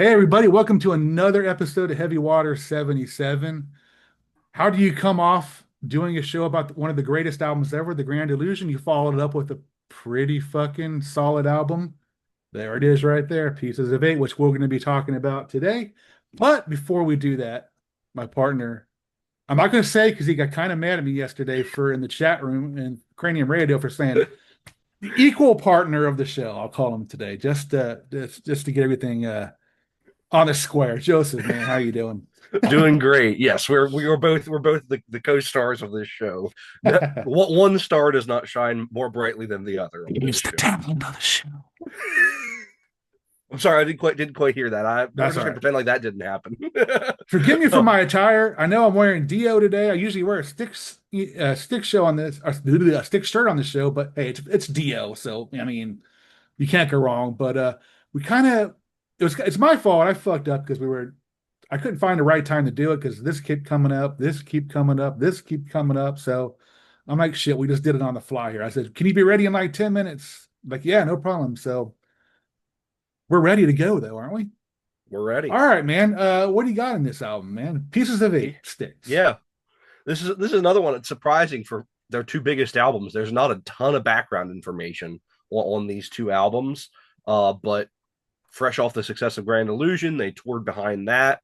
Hey everybody, welcome to another episode of Heavy Water 77. How do you come off doing a show about one of the greatest albums ever, The Grand Illusion? You followed it up with a pretty fucking solid album. There it is right there, Pieces of Eight, which we're going to be talking about today. But before we do that, my partner, I'm not going to say because he got kind of mad at me yesterday for in the chat room and Cranium Radio for saying the equal partner of the show. I'll call him today, just to get everything on the square. Joseph, man, how you doing? Doing great. Yes, we're both the co-stars of this show. One star does not shine more brightly than the other on this He's the show. talent of the show. I'm sorry, I didn't quite hear that. We're That's just all gonna right. pretend like that didn't happen. Forgive me for Oh, my attire. I know I'm wearing Dio today. I usually wear a Styx show on this, a Styx shirt on the show, but hey, it's Dio, so I mean, you can't go wrong. But we kind of it's my fault. I fucked up because I couldn't find the right time to do it because this kept coming up, this keep coming up, this keep coming up. So I'm like, shit, we just did it on the fly here. I said, can you be ready in like 10 minutes? Like, yeah, no problem. So we're ready to go though, aren't we? we're ready. All right, man. What do you got in this album, man? Pieces of Eight Sticks. Yeah, this is another one that's surprising for their two biggest albums. There's not a ton of background information on these two albums, but fresh off the success of Grand Illusion, they toured behind that,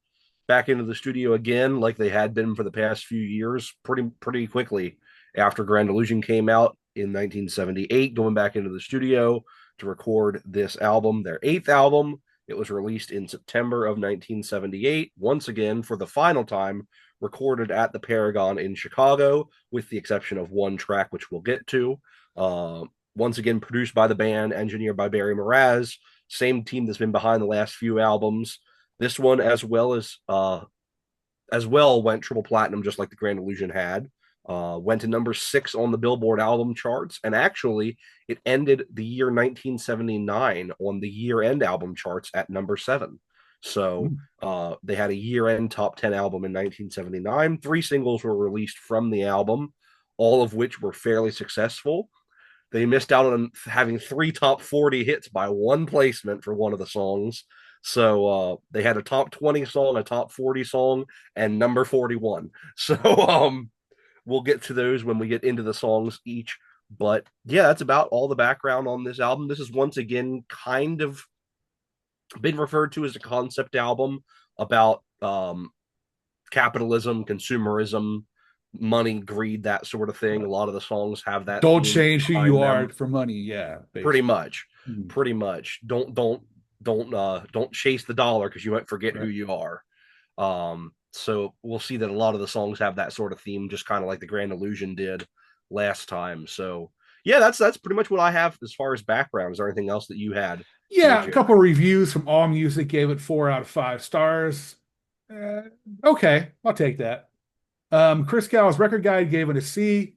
back into the studio again, like they had been for the past few years, pretty quickly after Grand Illusion came out in 1978, going back into the studio to record this album, their eighth album. It was released in September of 1978, once again for the final time, recorded at the Paragon in Chicago, with the exception of one track, which we'll get to. Once again, produced by the band, engineered by Barry Mraz, same team that's been behind the last few albums. This one, as well, went triple platinum, just like the Grand Illusion had. Went to number 6 on the Billboard album charts, and actually, it ended the year 1979 on the year-end album charts at number 7. So Hmm. they had a year-end top 10 album in 1979. 3 singles were released from the album, all of which were fairly successful. They missed out on having 3 top 40 hits by one placement for one of the songs. So they had a top 20 song, a top 40 song, and number 41. So we'll get to those when we get into the songs each. But yeah, that's about all the background on this album. This is once again kind of been referred to as a concept album about capitalism, consumerism, money, greed, that sort of thing. A lot of the songs have that Don't theme change who you behind are them. for money. Yeah, Pretty basically. much, Hmm. pretty much. Don't chase the dollar because you might forget who Right. you are. So we'll see that a lot of the songs have that sort of theme, just kind of like the Grand Illusion did last time. So yeah, that's pretty much what I have as far as background. Is there anything else that you had Yeah, a mentioned? couple of reviews from All Music gave it 4 out of 5 stars. Uh, okay, I'll take that. Chris Gall's Record Guide gave it a C.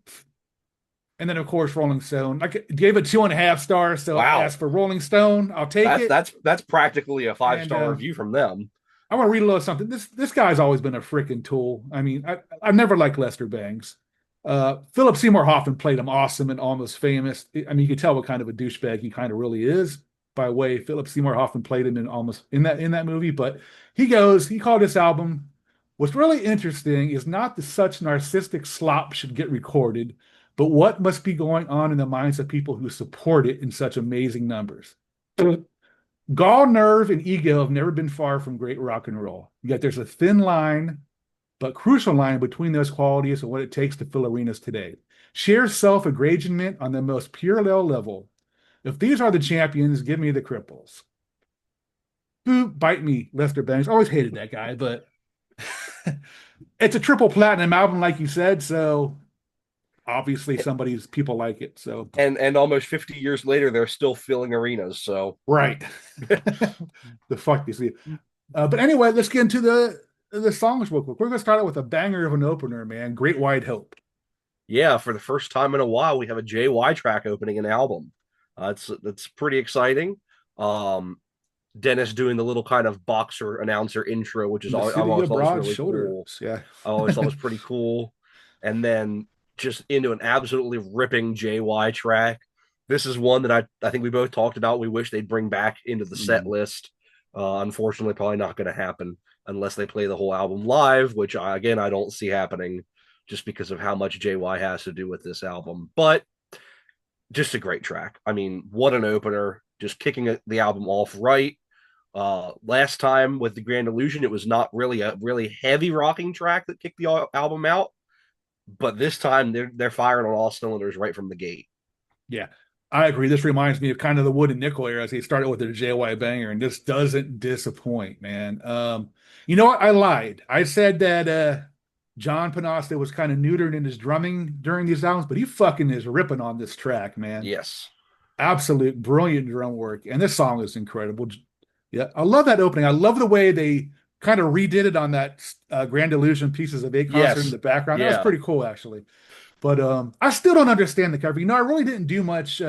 And then, of course, Rolling Stone. Gave it 2.5 stars. So Wow, as for Rolling Stone, I'll take that's it. that's that's practically a five And star review from them. I want to read a little something. This guy's always been a freaking tool. I mean, I've never liked Lester Bangs. Philip Seymour Hoffman played him awesome and Almost Famous. I mean, you could tell what kind of a douchebag he kind of really is by way Philip Seymour Hoffman played him in almost in that movie. But he called this album. What's really interesting is not that such narcissistic slop should get recorded, but what must be going on in the minds of people who support it in such amazing numbers. Gall, nerve, and ego have never been far from great rock and roll. Yet there's a thin line, but crucial line between those qualities and what it takes to fill arenas today. Sheer self-aggrandizement on the most parallel level. If these are the champions, give me the cripples. Boo, bite me, Lester Bangs. Always hated that guy, but it's a triple platinum album, like you said, so obviously somebody's people like it. So And almost 50 years later, they're still filling arenas. So right. The fuck you see. But anyway, let's get into the songs real quick. We're gonna start out with a banger of an opener, man. Great Wide Hope. yeah, for the first time in a while, we have a JY track opening an album. It's pretty exciting. Um, Dennis doing the little kind of boxer announcer intro, which is The I've city always of thought was broad really cool. shoulders. Yeah. I always thought was pretty cool. And then just into an absolutely ripping JY track. This is one that I think we both talked about. We wish they'd bring back into the set Mm. list. Unfortunately, probably not going to happen unless they play the whole album live, which again I don't see happening just because of how much JY has to do with this album. But just a great track. I mean, what an opener! Just kicking the album off right. Last time with the Grand Illusion, it was not really a really heavy rocking track that kicked the album out, but this time they're firing on all cylinders right from the gate. Yeah, I agree. This reminds me of kind of the Wood and Nickel era as he started with their JY banger, and this doesn't disappoint, man. You know what? I lied. I said that John Panasta was kind of neutered in his drumming during these albums, but he fucking is ripping on this track, man. Yes. Absolute brilliant drum work, and this song is incredible. Yeah, I love that opening. I love the way they kind of redid it on that Grand Illusion Pieces of Eight concert in Yes. the background. That was Yeah. pretty cool, actually. But I still don't understand the cover. You know, I really didn't do much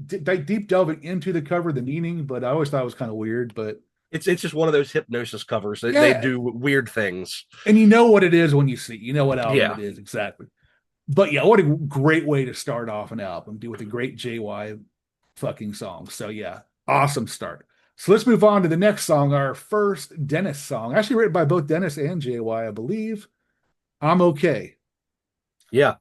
deep delving into the cover, the meaning, but I always thought it was kind of weird. But It's just one of those hypnosis covers. They yeah, do weird things. and you know what it is when you see, you know what album Yeah. it is exactly. But yeah, what a great way to start off an album, do with a great JY fucking song. So yeah, awesome start. So let's move on to the next song, our first Dennis song, actually written by both Dennis and JY, I believe. I'm okay. Yeah.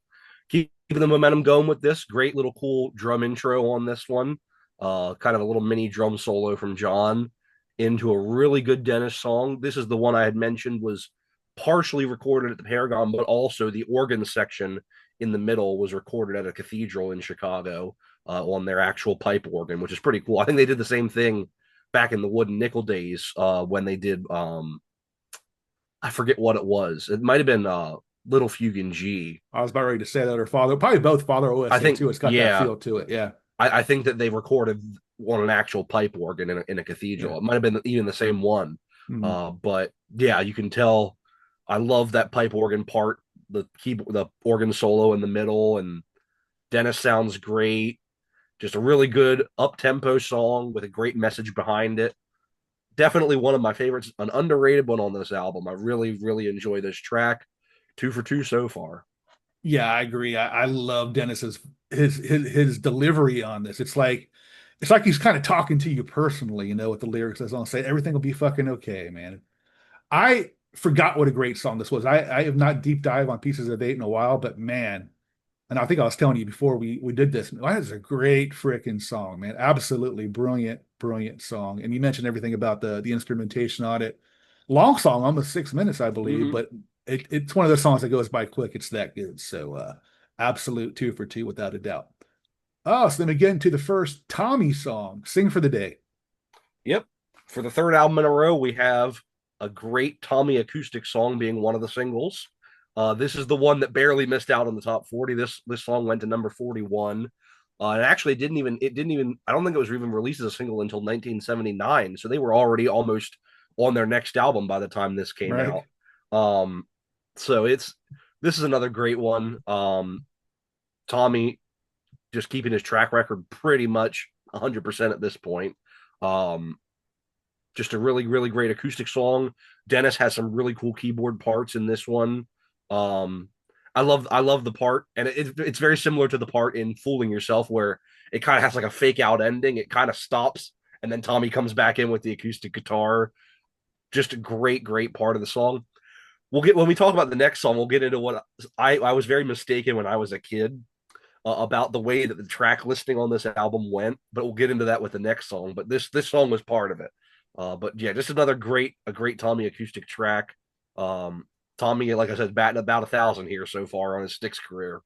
Keep the momentum going with this. Great little cool drum intro on this one. Kind of a little mini drum solo from John into a really good Dennis song. This is the one I had mentioned was partially recorded at the Paragon, but also the organ section in the middle was recorded at a cathedral in Chicago on their actual pipe organ, which is pretty cool. I think they did the same thing back in the Wood and Nickel days when they did I forget what it was. It might have been Little Fugue in G. I was about ready to say that, or Father, probably both Father I OSA think, too. It's got that yeah, feel to it. Yeah. I think that they recorded on an actual pipe organ in a Yeah. cathedral. It might have been even the same one. Mhm. But yeah, you can tell I love that pipe organ part, the keyboard, the organ solo in the middle, and Dennis sounds great. Just a really good up tempo song with a great message behind it. Definitely one of my favorites, an underrated one on this album. I really, really enjoy this track. Two for two so far. Yeah, I agree. I love Dennis's his delivery on this. It's like he's kind of talking to you personally, you know, with the lyrics. As I'll say, everything will be fucking okay, man. I forgot what a great song this was. I have not deep dive on Pieces of Eight in a while, but man, and I think I was telling you before we did this. That is a great freaking song, man. Absolutely brilliant, brilliant song. And you mentioned everything about the instrumentation on it. Long song, almost 6 minutes, I believe, Mm-hmm. but it's one of those songs that goes by quick. It's that good. So absolute two for two without a doubt. Oh, so then we get into the first Tommy song, Sing for the Day. Yep. For the third album in a row, we have a great Tommy acoustic song being one of the singles. This is the one that barely missed out on the top 40. This song went to number 41. And actually it didn't even I don't think it was even released as a single until 1979. So they were already almost on their next album by the time this came Right. out. Um, so this is another great one. Tommy just keeping his track record pretty much 100% at this point. Um, just a really, really great acoustic song. Dennis has some really cool keyboard parts in this one. Um, I love the part, and it's very similar to the part in "Fooling Yourself," where it kind of has like a fake out ending. It kind of stops, and then Tommy comes back in with the acoustic guitar. Just a great, great part of the song. We'll get when we talk about the next song. We'll get into what I was very mistaken when I was a kid about the way that the track listing on this album went, but we'll get into that with the next song. But this song was part of it. But yeah, just another great Tommy acoustic track. Tommy, like I said, batting about 1,000 here so far on his Styx career.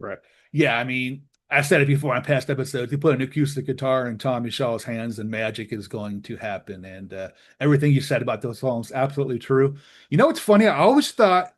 Right. Yeah, I mean, I said it before on past episodes. You put an acoustic guitar in Tommy Shaw's hands, and magic is going to happen. And everything you said about those songs, absolutely true. You know what's funny? I always thought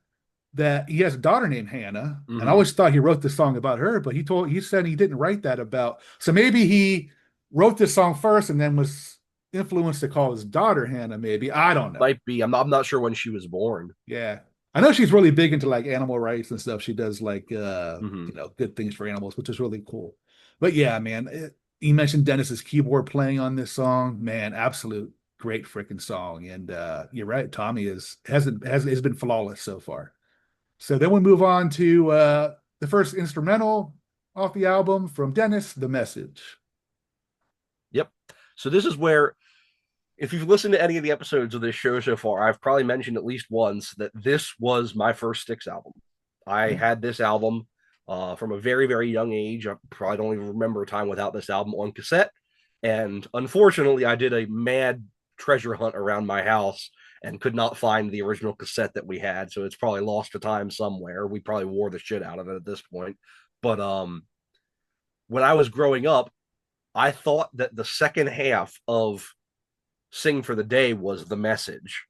that he has a daughter named Hannah, and I Mm-hmm. always thought he wrote the song about her, but he said he didn't write that about. So maybe he wrote this song first and then was influenced to call his daughter Hannah. Maybe I don't know. Might be. I'm not sure when she was born. Yeah. I know she's really big into like animal rights and stuff. She does like Mm-hmm. good things for animals, which is really cool. But yeah, man, you mentioned Dennis's keyboard playing on this song. Man, absolute great freaking song. And you're right, Tommy has been flawless so far. So then we move on to the first instrumental off the album from Dennis, The Message. Yep. So this is where if you've listened to any of the episodes of this show so far, I've probably mentioned at least once that this was my first Styx album. I Yeah. had this album from a very, very young age. I probably don't even remember a time without this album on cassette. And unfortunately, I did a mad treasure hunt around my house and could not find the original cassette that we had. So it's probably lost to time somewhere. We probably wore the shit out of it at this point. But when I was growing up, I thought that the second half of Sing for the Day was the message.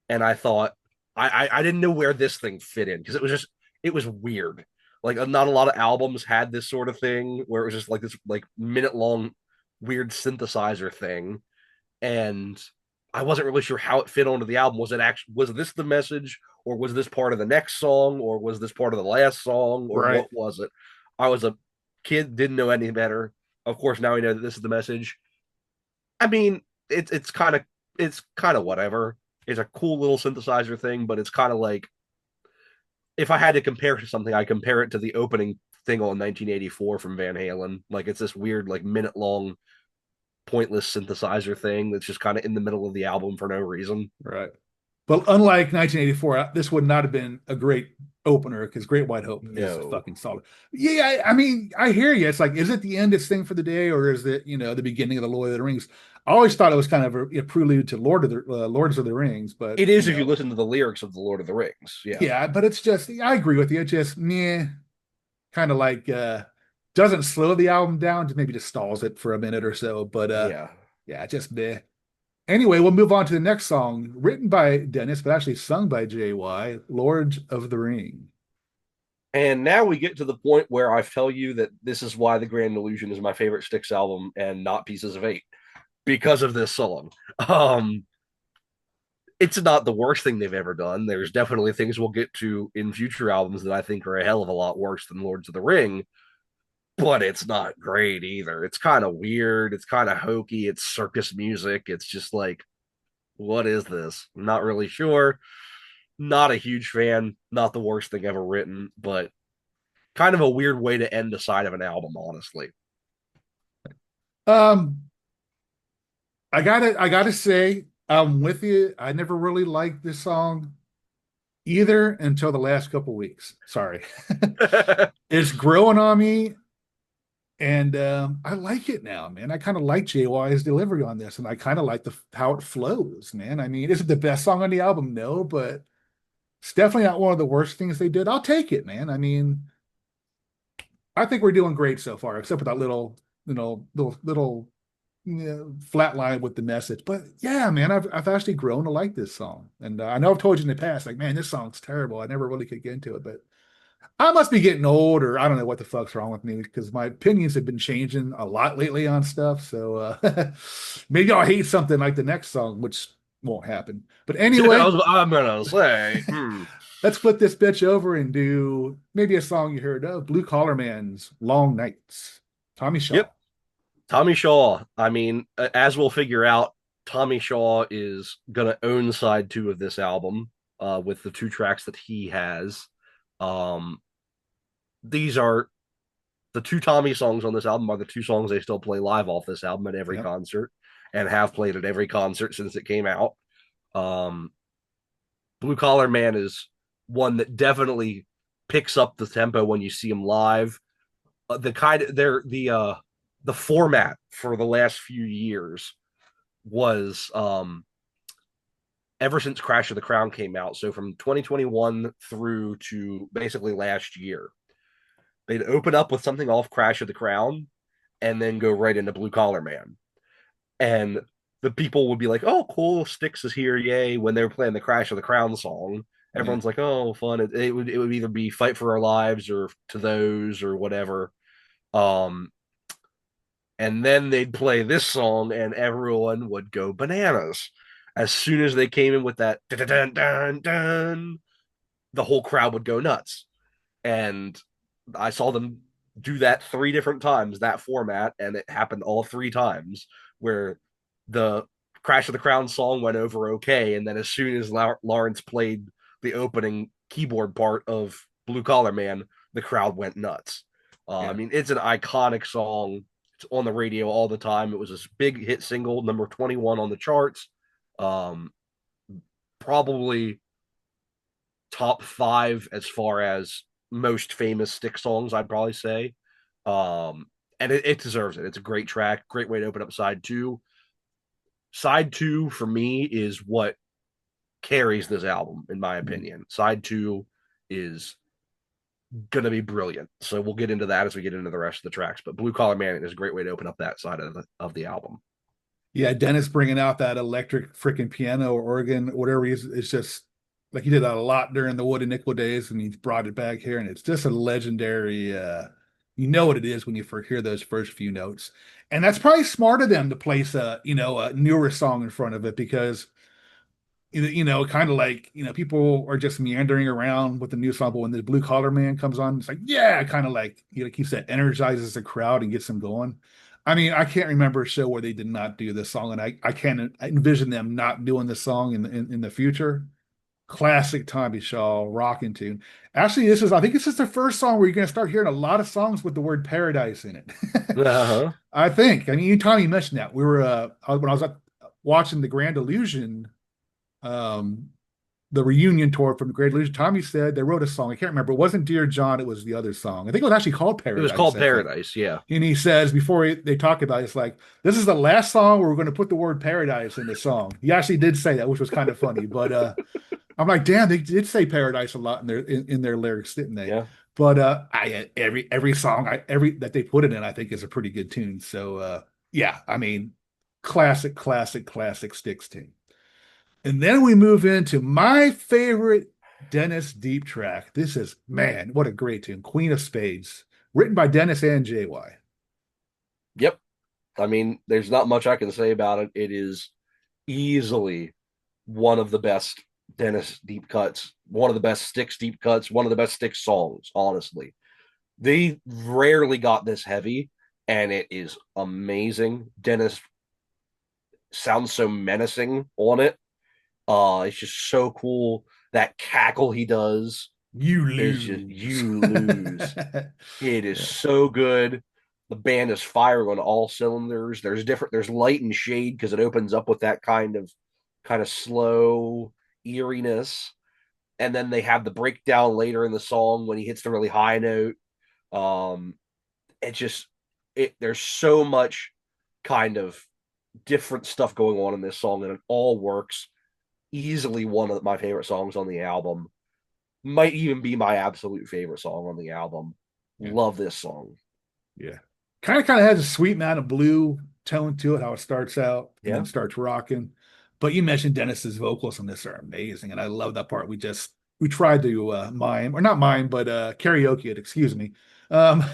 And I thought I didn't know where this thing fit in because it was weird. Like not a lot of albums had this sort of thing where it was just like this like minute long weird synthesizer thing, and I wasn't really sure how it fit onto the album. Was this the message, or was this part of the next song, or was this part of the last song, or Right. what was it? I was a kid, didn't know any better. Of course, now we know that this is the message. I mean, it's kind of whatever. It's a cool little synthesizer thing, but it's kind of like if I had to compare it to something, I compare it to the opening thing on 1984 from Van Halen. Like it's this weird, like minute long, pointless synthesizer thing that's just kind of in the middle of the album for no reason. Right. But unlike 1984, this would not have been a great opener because Great White Hope is No, fucking solid. Yeah, I mean, I hear you. It's like, is it the end of Thing for the Day, or is it, the beginning of the Lord of the Rings? I always thought it was kind of a prelude to Lords of the Rings, but it is if you listen to the lyrics of the Lord of the Rings. Yeah, yeah, but it's just, I agree with you. It just, meh, kind of like doesn't slow the album down, just maybe just stalls it for a minute or so. But yeah. yeah, just meh. Anyway, we'll move on to the next song, written by Dennis, but actually sung by JY, Lords of the Ring. And now we get to the point where I tell you that this is why the Grand Illusion is my favorite Styx album and not Pieces of Eight because of this song. Um, it's not the worst thing they've ever done. There's definitely things we'll get to in future albums that I think are a hell of a lot worse than Lords of the Ring, but it's not great either. It's kind of weird. It's kind of hokey. It's circus music. It's just like, what is this? I'm not really sure. Not a huge fan. Not the worst thing ever written, but kind of a weird way to end the side of an album, honestly. Um, I gotta say, I'm with you. I never really liked this song either until the last couple weeks. Sorry. It's growing on me, and I like it now, man. I kind of like JY's delivery on this, and I kind of like the how it flows, man. I mean, is it the best song on the album? No, but it's definitely not one of the worst things they did. I'll take it, man. I mean, I think we're doing great so far, except for that little flat line with the message. But yeah, man, I've actually grown to like this song, and I know I've told you in the past, like, man, this song's terrible. I never really could get into it, but I must be getting old, or I don't know what the fuck's wrong with me because my opinions have been changing a lot lately on stuff. So maybe I'll hate something like the next song, which won't happen. But anyway, I'm gonna say, let's flip this bitch over and do maybe a song you heard of, Blue Collar Man's Long Nights, Tommy Shaw. yep, Tommy Shaw. I mean, as we'll figure out, Tommy Shaw is gonna own side two of this album, with the two tracks that he has. Um, these are the two Tommy songs on this album are the two songs they still play live off this album at every Yep. concert, and have played at every concert since it came out. Um, Blue Collar Man is one that definitely picks up the tempo when you see him live. The kind of they're the format for the last few years was ever since Crash of the Crown came out. So from 2021 through to basically last year, they'd open up with something off Crash of the Crown and then go right into Blue Collar Man. And the people would be like, "Oh, cool, Styx is here, yay!" When they were playing the Crash of the Crown song, Yeah. everyone's like, "Oh, fun!" It would either be Fight for Our Lives or To Those or whatever. Um, and then they'd play this song, and everyone would go bananas. As soon as they came in with that dun, dun, dun, dun, the whole crowd would go nuts. And I saw them do that three different times, that format, and it happened all three times where the Crash of the Crown song went over okay, and then as soon as Lawrence played the opening keyboard part of Blue Collar Man, the crowd went nuts. I Yeah. mean, it's an iconic song. on the radio all the time. It was this big hit single, number 21 on the charts. Um, Probably top five as far as most famous Styx songs, I'd probably say. Um, and it deserves it. It's a great track, great way to open up side two. Side two for me is what carries this album, in my opinion. Side two is going to be brilliant. So we'll get into that as we get into the rest of the tracks. But Blue Collar Man is a great way to open up that side of the album. Yeah, Dennis bringing out that electric freaking piano or organ, whatever he is, it's just like he did that a lot during the Wood and Nickel days, and he's brought it back here, and it's just a legendary. You know what it is when you first hear those first few notes, and that's probably smart of them to place a newer song in front of it because kind of like, people are just meandering around with the new song, but when the Blue Collar Man comes on, it's like, yeah, kind of like, keeps that energizes the crowd and gets them going. I mean, I can't remember a show where they did not do this song, and I can't envision them not doing this song in the future. Classic Tommy Shaw rocking tune. Actually, I think this is the first song where you're going to start hearing a lot of songs with the word paradise in it. Uh-huh. I think. I mean, you, Tommy mentioned that. We were, when I was watching the Grand Illusion, um, the reunion tour from the Great Illusion, Tommy said they wrote a song. I can't remember. It wasn't Dear John. It was the other song. I think it was actually called It was Paradise, called I think. Paradise, yeah. And he says before they talk about it, it's like, this is the last song where we're going to put the word paradise in the song. He actually did say that, which was kind of funny. But I'm like, damn, they did say paradise a lot in their lyrics, didn't they? Yeah. But every song every that they put it in, I think is a pretty good tune. So yeah, I mean, classic Styx tune. And then we move into my favorite Dennis Deep track. This is, man, what a great tune. Queen of Spades, written by Dennis and JY. Yep. I mean, there's not much I can say about it. It is easily one of the best Dennis deep cuts, one of the best Styx deep cuts, one of the best Styx songs, honestly. They rarely got this heavy, and it is amazing. Dennis sounds so menacing on it. It's just so cool. That cackle he does You is just lose. you lose. It is Yeah. so good. The band is firing on all cylinders. There's light and shade because it opens up with that kind of slow eeriness. And then they have the breakdown later in the song when he hits the really high note. Um, it just there's so much kind of different stuff going on in this song, and it all works. Easily one of my favorite songs on the album. Might even be my absolute favorite song on the album. Yeah. Love this song. Yeah. Kind of has a Sweet Mountain of Blue tone to it, how it starts out and Yeah. then starts rocking. But you mentioned Dennis's vocals on this are amazing, and I love that part. We tried to mime, or not mime, but karaoke it, excuse me. Um,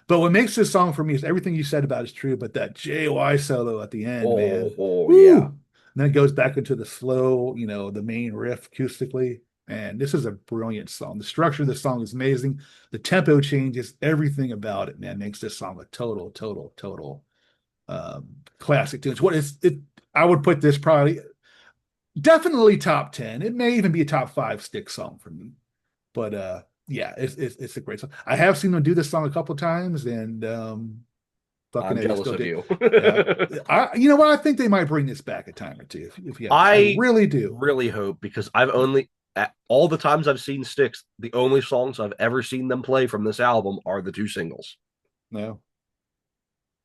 but what makes this song for me is everything you said about it is true, but that JY solo at the end, man. Woo! Yeah. And then it goes back into the slow, the main riff acoustically. And this is a brilliant song. The structure of the song is amazing. The tempo changes, everything about it, man, makes this song a total classic tune. It's what is it? I would put this probably definitely top 10. It may even be a top five Stick song for me. But yeah, it's a great song. I have seen them do this song a couple times, and fucking I'm they jealous still of did. you. You know what? I think they might bring this back a time or two if you have to. I I really do. really hope because I've only at all the times I've seen Styx, the only songs I've ever seen them play from this album are the two singles. No.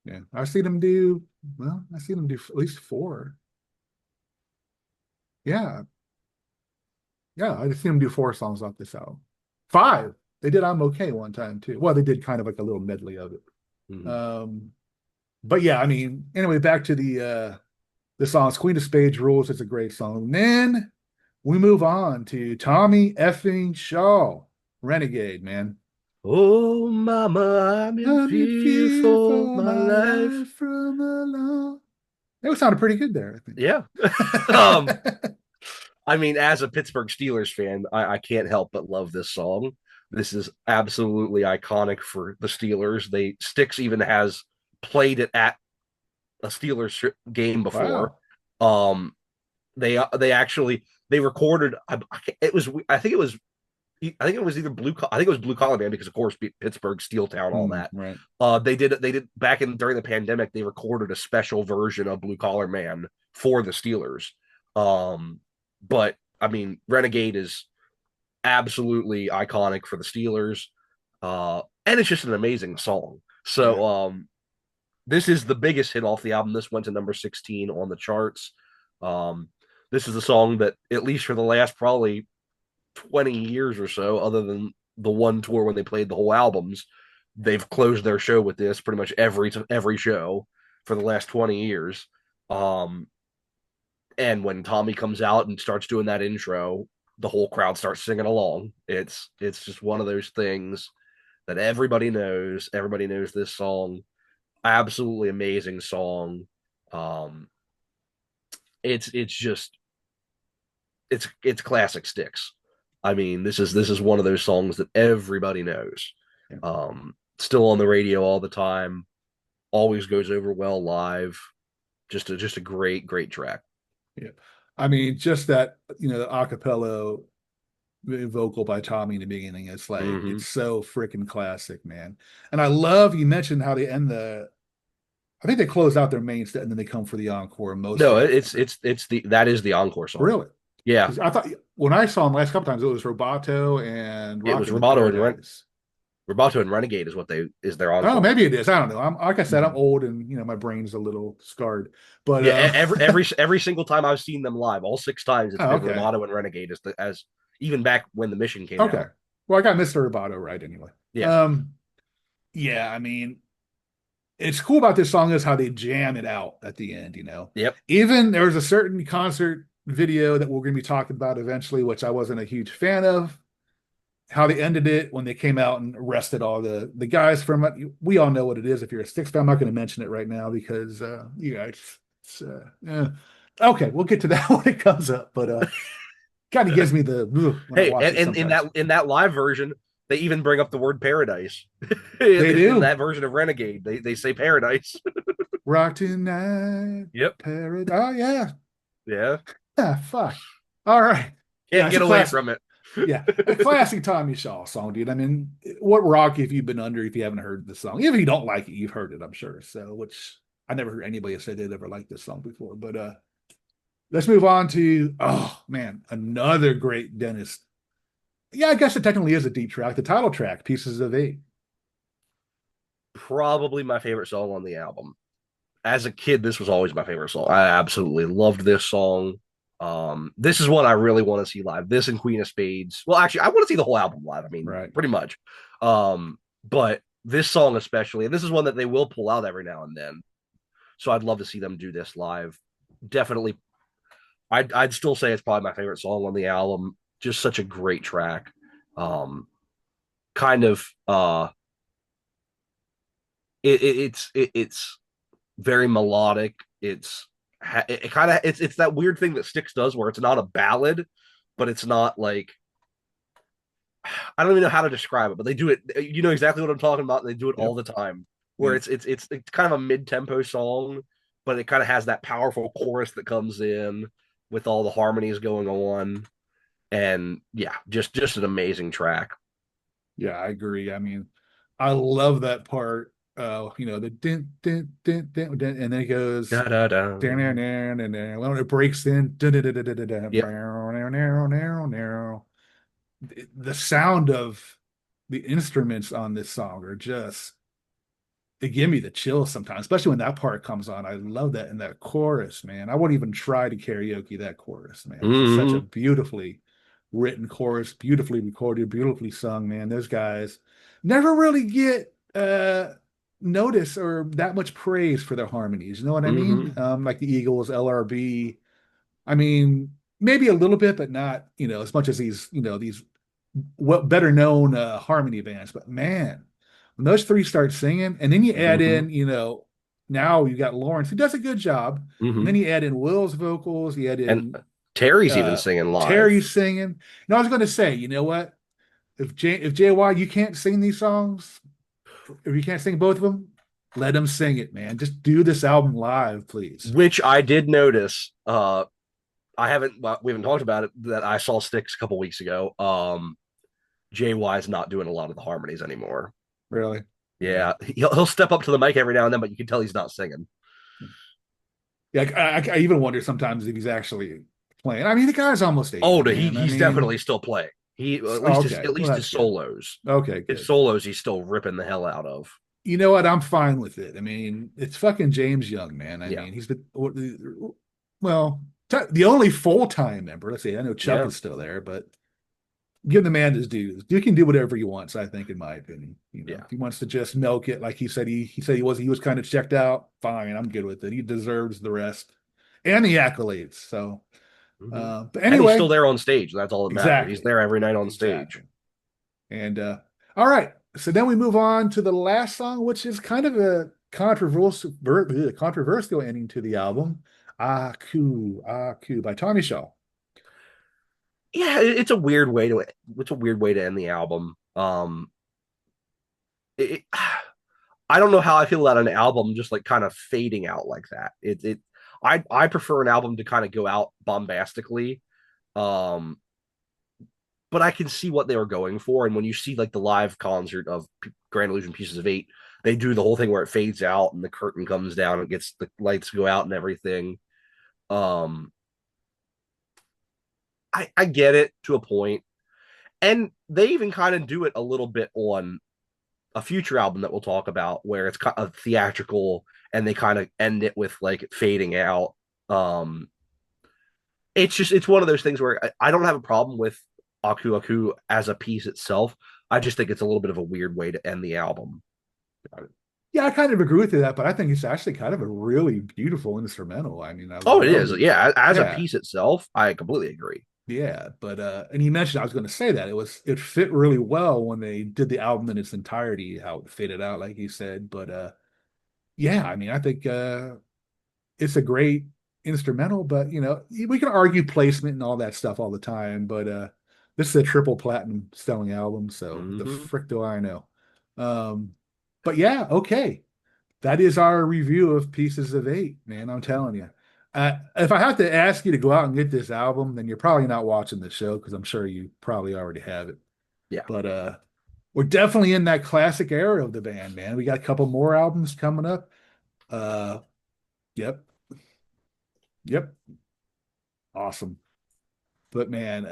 Yeah. I've seen them do at least four. Yeah. Yeah. I've seen them do four songs off this album. Five. They did I'm Okay one time too. Well, they did kind of like a little medley of it. Mm-hmm. But yeah, I mean, anyway, back to the songs. Queen of Spades Rules. It's a great song. And then we move on to Tommy effing Shaw. Renegade, man. Oh, mama, I'm in I'm in fear fear for for my my life. life from alone. That sounded pretty good there, Yeah. I um, think. I mean, as a Pittsburgh Steelers fan, I can't help but love this song. This is absolutely iconic for the Steelers. They Styx even has played it at a Steelers game before. Wow. Um, they actually they recorded. It was I think it was I think it was either I think it was Blue Collar Band because of course Pittsburgh, Steel Town, all Hmm, that. right. They did back in during the pandemic. They recorded a special version of Blue Collar Man for the Steelers. But I mean, Renegade is absolutely iconic for the Steelers, and it's just an amazing song. Yeah. So this is the biggest hit off the album. This went to number 16 on the charts. Um, this is a song that, at least for the last probably 20 years or so, other than the one tour when they played the whole albums, they've closed their show with this pretty much every show for the last 20 years. Um, and when Tommy comes out and starts doing that intro, the whole crowd starts singing along. It's just one of those things that everybody knows. Everybody knows this song. Absolutely amazing song. Um, it's just it's classic Styx. I mean, this is one of those songs that everybody knows. Yeah. Still on the radio all the time. Always goes over well live. Just a great track. Yeah. I mean, just that, the acapella vocal by Tommy in the beginning, it's like, Mm-hmm. it's so freaking classic, man. And I love you mentioned how they end I think they close out their main set and then they come for the encore most No, of the it's time. it's the that is the encore song. Really? Yeah, Because I thought when I saw them last couple times, it was Roboto and it was Rockin' in Paradise. Roboto and Renegade is what they is their Oh, encore. maybe it is. I don't know. I'm like I said, I'm Mhm. old and my brain's a little scarred. But Yeah, every single time I've seen them live, all six times it's oh, been okay. Roboto and Renegade as even back when the Mission came Okay. out. Well, I got Mr. Roboto right anyway. Yeah. Um, yeah, I mean, it's cool about this song is how they jam it out at the end. Yep. Even there was a certain concert video that we're going to be talking about eventually, which I wasn't a huge fan of. How they ended it when they came out and arrested all the guys from it. We all know what it is. If you're a Styx fan, I'm not going to mention it right now because yeah. Okay, we'll get to that when it comes up. But kind of gives me the ugh when I Hey, watch and, it and sometimes. in that live version, they even bring up the word paradise. They In do that version of Renegade, they say paradise. rock tonight, Yep. paradise. Oh yeah, Yeah. yeah. Fuck. All right. Yeah, Can't it's a get away classic. from it. Yeah, a classic Tommy Shaw song, dude. I mean, what rock have you been under if you haven't heard the song? Even if you don't like it, you've heard it, I'm sure. So, which I never heard anybody say they'd ever liked this song before. But let's move on to man, another great Dennis. Yeah, I guess it technically is a deep track. The title track, "Pieces of Eight." Probably my favorite song on the album. As a kid, this was always my favorite song. I absolutely loved this song. This is one I really want to see live. This and Queen of Spades. Well, actually, I want to see the whole album live. I mean, Right. pretty much. But this song especially, and this is one that they will pull out every now and then. So I'd love to see them do this live. Definitely, I'd still say it's probably my favorite song on the album. Just such a great track. Um, kind of it's very melodic. It kind of it's that weird thing that Styx does where it's not a ballad, but it's not like I don't even know how to describe it, but they do it. You know exactly what I'm talking about. They do it all Yep. the time. Where Yep. it's kind of a mid tempo song, but it kind of has that powerful chorus that comes in with all the harmonies going on, and yeah, just an amazing track. Yeah, I agree. I mean, I love that part. The din, din, din, din, din, and then it goes Da da da. down there, and then when it breaks in, dun, dun, dun, dun, dun, dun, dun, Yep. brow, now, now, now, now. The sound of the instruments on this song are just they give me the chills sometimes, especially when that part comes on. I love that in that chorus, man. I wouldn't even try to karaoke that chorus, man. It's just such a Mm-hmm. beautifully written chorus, beautifully recorded, beautifully sung, man. Those guys never really get notice or that much praise for their harmonies. You know what I mean? Mm-hmm. Like the Eagles, LRB. I mean, maybe a little bit, but not, as much as these what better known harmony bands. But man, when those three start singing, and then you add Mm-hmm. in, now you got Lawrence who does a good job, and then Mm-hmm. you add in Will's vocals, you add And in Terry's even uh singing live. Terry singing. And I was going to say, you know what? If JY you can't sing these songs, if you can't sing both of them, let them sing it, man. Just do this album live, please. Which I did notice. I haven't. Well, we haven't talked about it. That I saw Styx a couple weeks ago. JY's not doing a lot of the harmonies anymore. Really? Yeah. Yeah, he'll step up to the mic every now and then, but you can tell he's not singing. Yeah, I even wonder sometimes if he's actually playing. I mean, the guy's almost Oh, 80, no, man. I he's mean, definitely still playing. He oh, okay. at Well, least his that's good. solos, Okay, good. he's still ripping the hell out of. You know what? I'm fine with it. I mean, it's fucking James Young, man. I Yeah, mean, he's well, the only full-time member. Let's see. I know Chuck yeah. is still there, but give the man his dues. You can do whatever he wants, I think, in my opinion. You know, Yeah. if he wants to just milk it, like he said he was kind of checked out. Fine, I'm good with it. He deserves the rest and the accolades. So, Mm-hmm. but And he's still anyway, there on stage. That's all that matters. He's exactly, there every night on stage. exactly. And all right, so then we move on to the last song, which is kind of a controversial ending to the album, Aku by Tommy Shaw. Yeah, it's a weird way to end the album. It, I don't know how I feel about an album just like kind of fading out like that. I prefer an album to kind of go out bombastically. Um, but I can see what they were going for. And when you see like the live concert of Grand Illusion Pieces of Eight, they do the whole thing where it fades out and the curtain comes down and gets the lights go out and everything. Um, I get it to a point, and they even kind of do it a little bit on a future album that we'll talk about, where it's kind of theatrical and they kind of end it with like fading out. Um, it's one of those things where I don't have a problem with Aku Aku as a piece itself. I just think it's a little bit of a weird way to end the album. Yeah, I kind of agree with you that, but I think it's actually kind of a really beautiful instrumental. I mean, I Oh, it is. love, Yeah, as a yeah, piece itself, I completely agree. yeah. But and you mentioned I was going to say that it fit really well when they did the album in its entirety, how it faded out, like you said. But yeah, I mean, I think it's a great instrumental, but you know, we can argue placement and all that stuff all the time, but this is a triple platinum selling album, so the Mm-hmm. frick do I know? Um, but yeah, okay. That is our review of Pieces of Eight, man. I'm telling you. If I have to ask you to go out and get this album, then you're probably not watching the show because I'm sure you probably already have it. Yeah. But we're definitely in that classic era of the band, man. We got a couple more albums coming up. Uh, yep, yep, awesome. But man,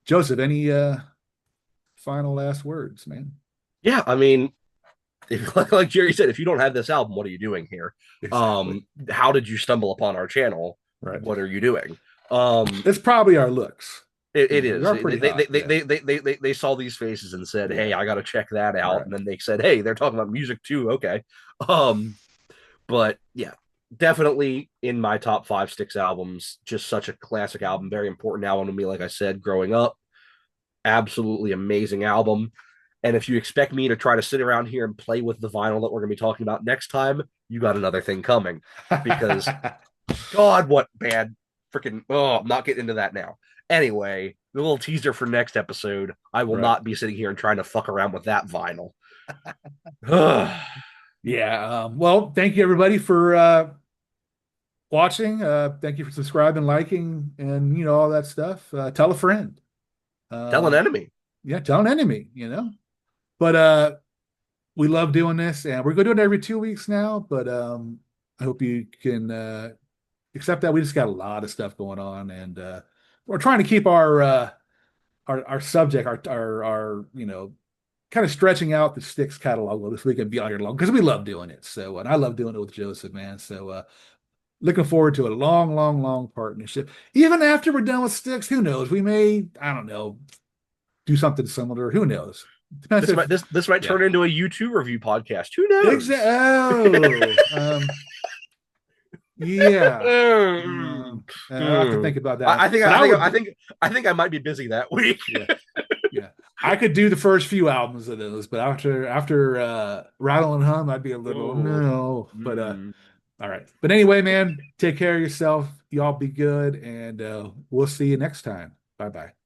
Joseph, any final last words, man? Yeah. I mean, if, like Jerry said, if you don't have this album, what are you doing here? Exactly. How did you stumble upon our channel? Right. What are you doing? Um, It's probably our looks. You it know, we is. are pretty hot. Yeah. They saw these faces and said, "Hey, Yeah. I got to check that out." Right. And then they said, "Hey, they're talking about music too." Okay. Um, but yeah, definitely in my top five Styx albums. Just such a classic album, very important album to me. Like I said, growing up, absolutely amazing album. And if you expect me to try to sit around here and play with the vinyl that we're going to be talking about next time, you got another thing coming. Because God, what bad freaking. Oh, I'm not getting into that now. Anyway, the little teaser for next episode. I will Right. not be sitting here and trying to fuck around with that vinyl. Yeah. Well, thank you everybody for watching. Thank you for subscribing, liking, and you know all that stuff. Tell a friend. Tell an Um, enemy. yeah, tell an enemy. You know. But we love doing this, and we're going to do it every 2 weeks now. But I hope you can accept that we just got a lot of stuff going on, and we're trying to keep our subject, our you know, kind of stretching out the Styx catalog a little so we can be on here long because we love doing it. So, and I love doing it with Joseph, man. So, looking forward to a long, long, long partnership. Even after we're done with Styx, who knows? We may, I don't know, do something similar. Who knows? Depends if, This might yeah. turn into a YouTube review podcast. Who knows? Exactly. Oh, yeah. I'll have to think about that. But I would, I think I might be busy that week. yeah, yeah. I could do the first few albums of those, but after Rattle and Hum, I'd be a little Oh. no. But Mm. all right. But anyway, man, take care of yourself. Y'all be good, and we'll see you next time. Bye bye.